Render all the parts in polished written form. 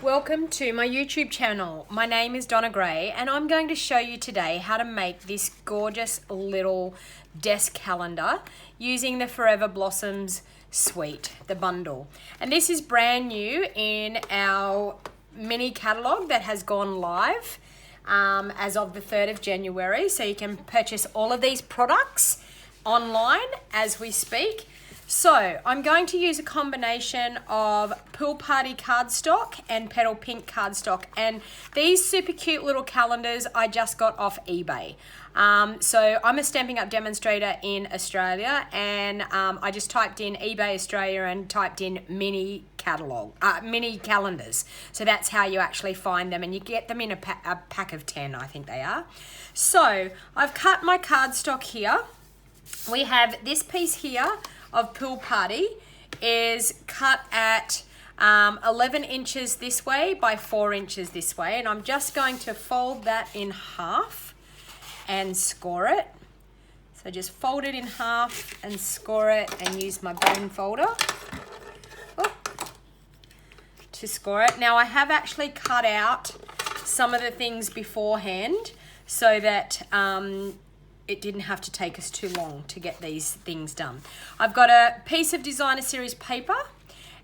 welcome to my YouTube channel. My name is Donna Gray and I'm going to show you today how to make this gorgeous little desk calendar using the Forever Blossoms suite, the bundle. And this is brand new in our mini catalogue that has gone live as of the 3rd of January. So you can purchase all of these products online as we speak. So I'm going to use a combination of Pool Party cardstock and Petal Pink cardstock, and these super cute little calendars I just got off eBay. So I'm a Stampin' Up demonstrator in Australia, and I just typed in eBay Australia and typed in mini calendars. So that's how you actually find them, and you get them in a pack of 10, I think they are. So I've cut my cardstock here. We have this piece here of Pool Party is cut at 11 inches this way by 4 inches this way, and I'm just going to fold that in half and score it. So just fold it in half and score it and use my bone folder to score it. Now I have actually cut out some of the things beforehand so that it didn't have to take us too long to get these things done. I've got a piece of designer series paper,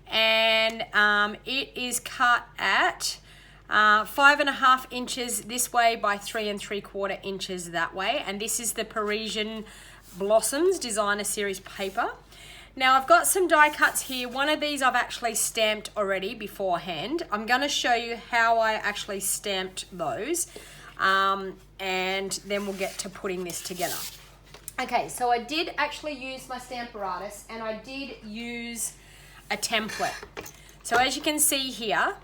and it is cut at 5.5 inches this way by 3 3/4 inches that way. And this is the Parisian Blossoms designer series paper. Now I've got some die cuts here. One of these I've actually stamped already beforehand. I'm gonna show you how I actually stamped those. And then we'll get to putting this together. Okay, so I did actually use my Stamparatus, and I did use a template. So as you can see here,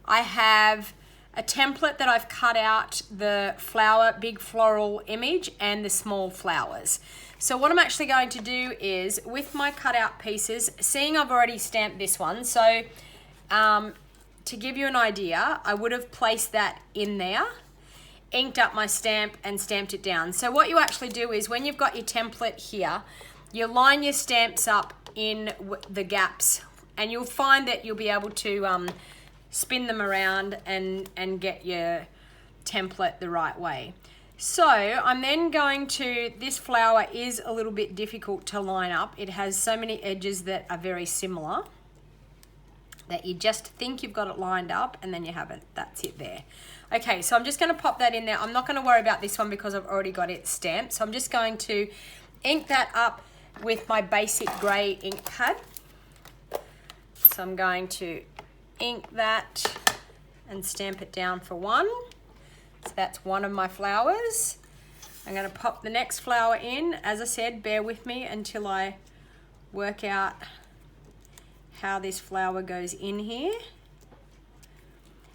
I have a template that I've cut out the flower, big floral image and the small flowers. So what I'm actually going to do is, with my cutout pieces, seeing I've already stamped this one, so to give you an idea, I would have placed that in there, inked up my stamp and stamped it down. So what you actually do is, when you've got your template here, you line your stamps up in the gaps, and you'll find that you'll be able to spin them around and get your template the right way. So I'm then going to, this flower is a little bit difficult to line up. It has so many edges that are very similar that you just think you've got it lined up and then you haven't. That's it there. Okay, so I'm just going to pop that in there. I'm not going to worry about this one because I've already got it stamped. So I'm just going to ink that up with my basic grey ink pad. So I'm going to ink that and stamp it down for one. So that's one of my flowers. I'm going to pop the next flower in. As I said, bear with me until I work out how this flower goes in here.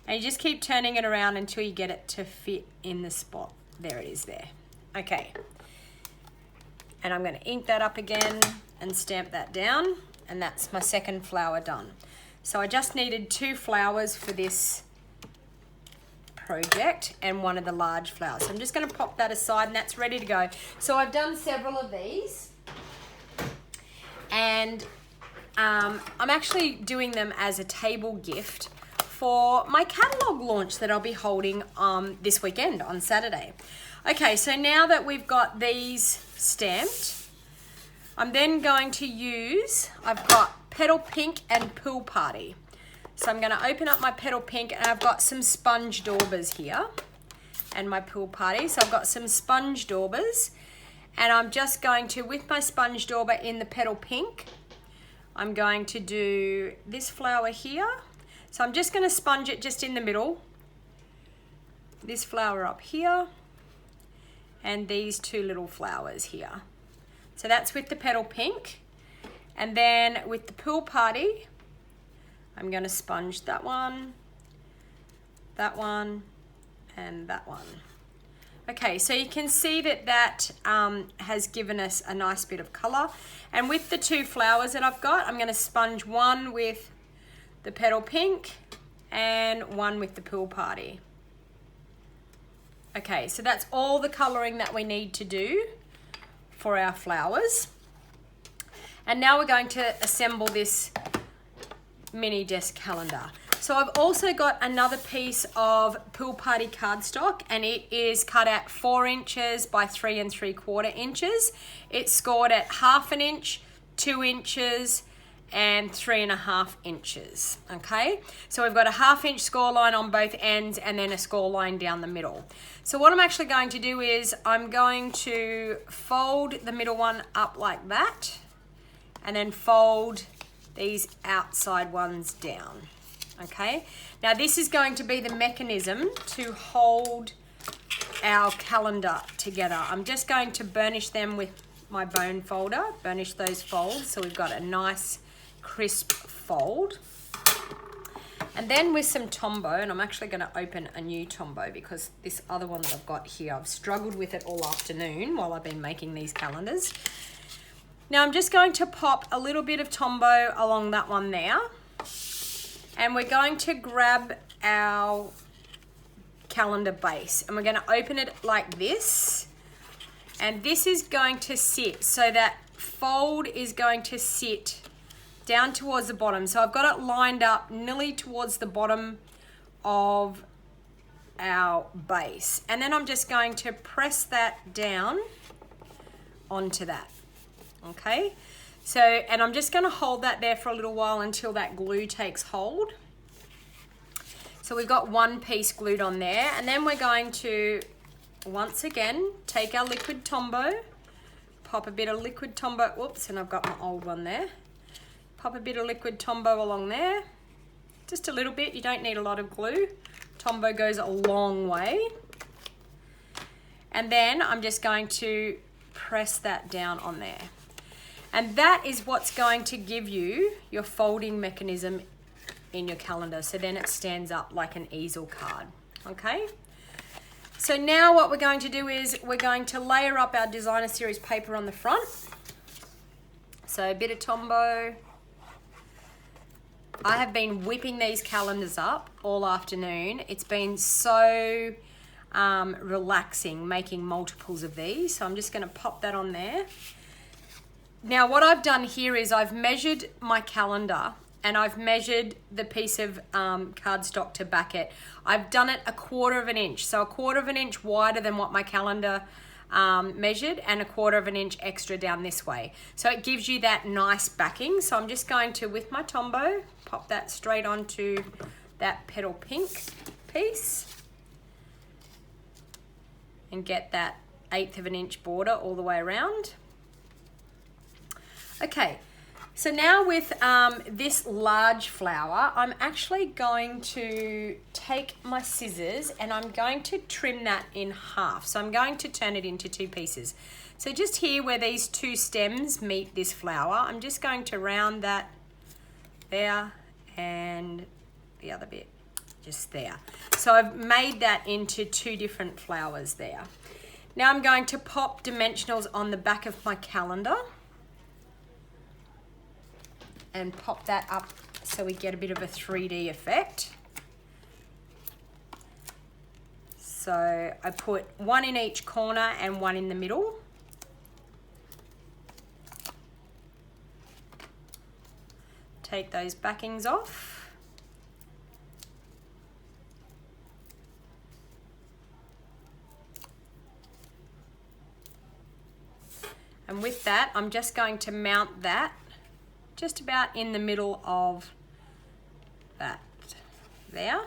And you just keep turning it around until you get it to fit in the spot. There it is there. Okay. And I'm going to ink that up again and stamp that down. And that's my second flower done. So I just needed 2 flowers for this project and one of the large flowers. So I'm just going to pop that aside, and that's ready to go. So I've done several of these, and I'm actually doing them as a table gift for my catalogue launch that I'll be holding this weekend on Saturday. Okay, so now that we've got these stamped, I'm then going to use, I've got Petal Pink and Pool Party. So I'm going to open up my Petal Pink, and I've got some sponge daubers here and my Pool Party. So I've got some sponge daubers, and I'm just going to, with my sponge dauber in the Petal Pink, I'm going to do this flower here. So I'm just going to sponge it just in the middle. This flower up here, and these 2 little flowers here. So that's with the Petal Pink. And then with the Pool Party, I'm going to sponge that one, and that one. Okay, so you can see that that has given us a nice bit of colour. And with the 2 flowers that I've got, I'm going to sponge one with the Petal Pink and one with the Pool Party. Okay, so that's all the colouring that we need to do for our flowers. And now we're going to assemble this mini desk calendar. So I've also got another piece of Pool Party cardstock, and it is cut at 4 inches by 3 3/4 inches. It's scored at 1/2 inch, 2 inches, and 3.5 inches. Okay, so we've got a 1/2 inch score line on both ends and then a score line down the middle. So what I'm actually going to do is I'm going to fold the middle one up like that, and then fold these outside ones down. Okay, now this is going to be the mechanism to hold our calendar together. I'm just going to burnish them with my bone folder, burnish those folds so we've got a nice crisp fold. And then with some Tombow, and I'm actually going to open a new Tombow because this other one that I've got here, I've struggled with it all afternoon while I've been making these calendars. Now I'm just going to pop a little bit of Tombow along that one there. And we're going to grab our calendar base and we're going to open it like this. And this is going to sit, so that fold is going to sit down towards the bottom. So I've got it lined up nearly towards the bottom of our base. And then I'm just going to press that down onto that. Okay. So, and I'm just going to hold that there for a little while until that glue takes hold. So we've got one piece glued on there, and then we're going to, once again, take our liquid Tombow, pop a bit of liquid Tombow, whoops, and I've got my old one there. Pop a bit of liquid Tombow along there, just a little bit, you don't need a lot of glue. Tombow goes a long way. And then I'm just going to press that down on there. And that is what's going to give you your folding mechanism in your calendar. So then it stands up like an easel card, okay? So now what we're going to do is we're going to layer up our designer series paper on the front. So a bit of Tombow. I have been whipping these calendars up all afternoon. It's been so relaxing making multiples of these. So I'm just gonna pop that on there. Now what I've done here is I've measured my calendar and I've measured the piece of cardstock to back it. I've done it 1/4 inch, so 1/4 inch wider than what my calendar measured and 1/4 inch extra down this way. So it gives you that nice backing. So I'm just going to, with my Tombow, pop that straight onto that petal pink piece and get that 1/8 inch border all the way around. Okay, so now with this large flower, I'm actually going to take my scissors and I'm going to trim that in half. So I'm going to turn it into 2 pieces. So just here where these 2 stems meet this flower, I'm just going to round that there and the other bit just there. So I've made that into 2 different flowers there. Now I'm going to pop dimensionals on the back of my calendar and pop that up so we get a bit of a 3D effect. So I put 1 in each corner and 1 in the middle. Take those backings off. And with that, I'm just going to mount that just about in the middle of that there.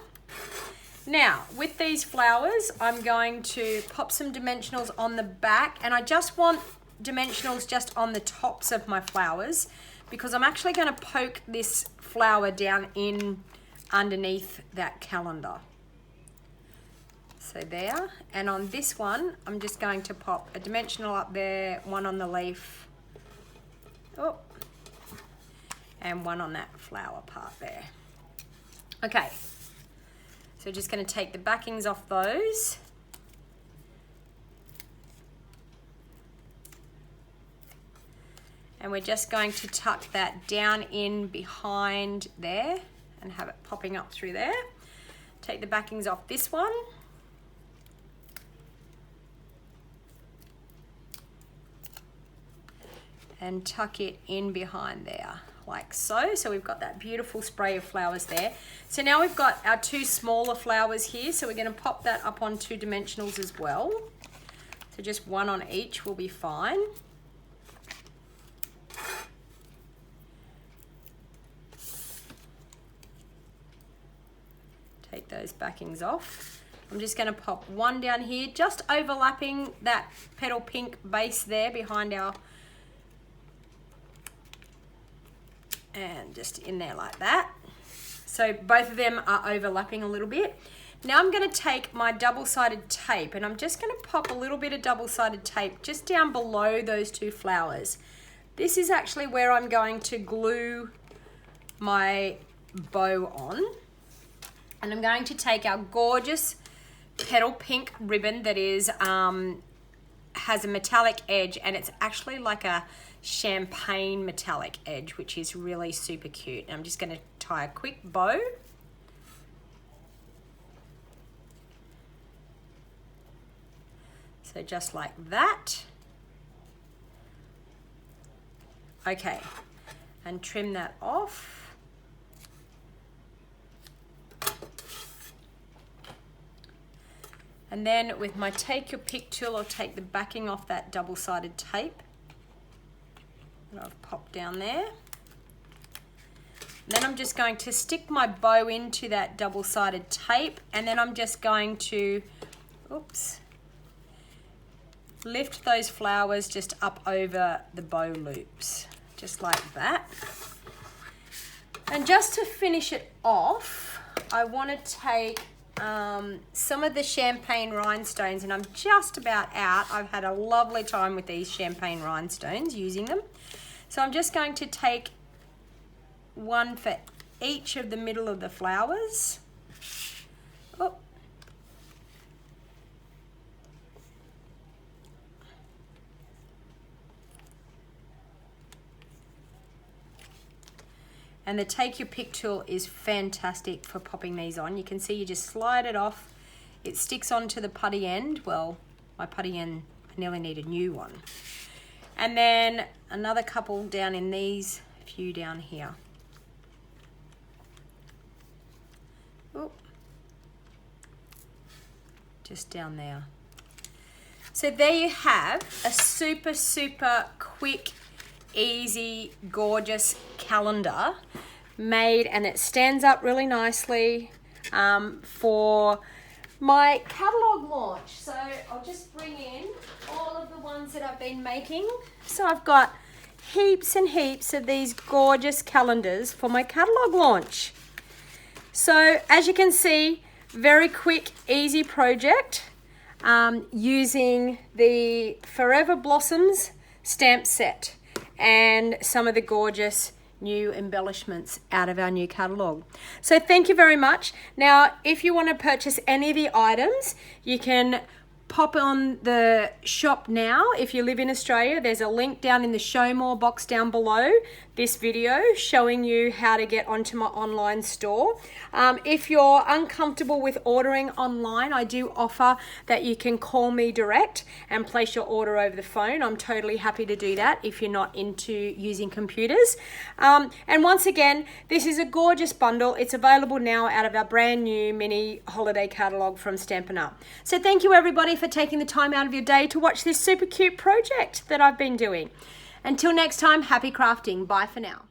Now with these flowers, I'm going to pop some dimensionals on the back, and I just want dimensionals just on the tops of my flowers because I'm actually going to poke this flower down in underneath that calendar. So there, and on this one I'm just going to pop a dimensional up there, 1 on the leaf, oh, and 1 on that flower part there. Okay, so just going to take the backings off those. And we're just going to tuck that down in behind there and have it popping up through there. Take the backings off this one. And tuck it in behind there, like so. So we've got that beautiful spray of flowers there. So now we've got our 2 smaller flowers here. So we're going to pop that up on 2 dimensionals as well. So just 1 on each will be fine. Take those backings off. I'm just going to pop 1 down here, just overlapping that petal pink base there behind our, and just in there like that. So both of them are overlapping a little bit. Now I'm going to take my double-sided tape and I'm just going to pop a little bit of double-sided tape just down below those 2 flowers. This is actually where I'm going to glue my bow on. And I'm going to take our gorgeous petal pink ribbon that is has a metallic edge, and it's actually like a champagne metallic edge, which is really super cute. And I'm just going to tie a quick bow. So just like that. Okay, and trim that off. And then with my take your pick tool, I'll take the backing off that double-sided tape that I've popped down there. Then I'm just going to stick my bow into that double-sided tape, and then I'm just going to, oops, lift those flowers just up over the bow loops, just like that. And just to finish it off, I want to take some of the champagne rhinestones, and I'm just about out. I've had a lovely time with these champagne rhinestones using them. So I'm just going to take 1 for each of the middle of the flowers. Oh. And the take your pick tool is fantastic for popping these on. You can see you just slide it off. It sticks onto the putty end. Well, my putty end, I nearly need a new one. And then another couple down in these, a few down here. Oh. Just down there. So there you have a super, super quick, easy, gorgeous calendar made, and it stands up really nicely for my catalog launch. So I'll just bring in all of the ones that I've been making. So I've got heaps and heaps of these gorgeous calendars for my catalog launch. So as you can see, very quick, easy project using the Forever Blossoms stamp set and some of the gorgeous new embellishments out of our new catalogue. So thank you very much. Now, if you want to purchase any of the items, you can pop on the shop now. If you live in Australia, there's a link down in the show more box down below this video showing you how to get onto my online store. If you're uncomfortable with ordering online, I do offer that you can call me direct and place your order over the phone. I'm totally happy to do that if you're not into using computers. And once again, this is a gorgeous bundle. It's available now out of our brand new mini holiday catalogue from Stampin' Up. So thank you everybody for taking the time out of your day to watch this super cute project that I've been doing. Until next time, happy crafting. Bye for now.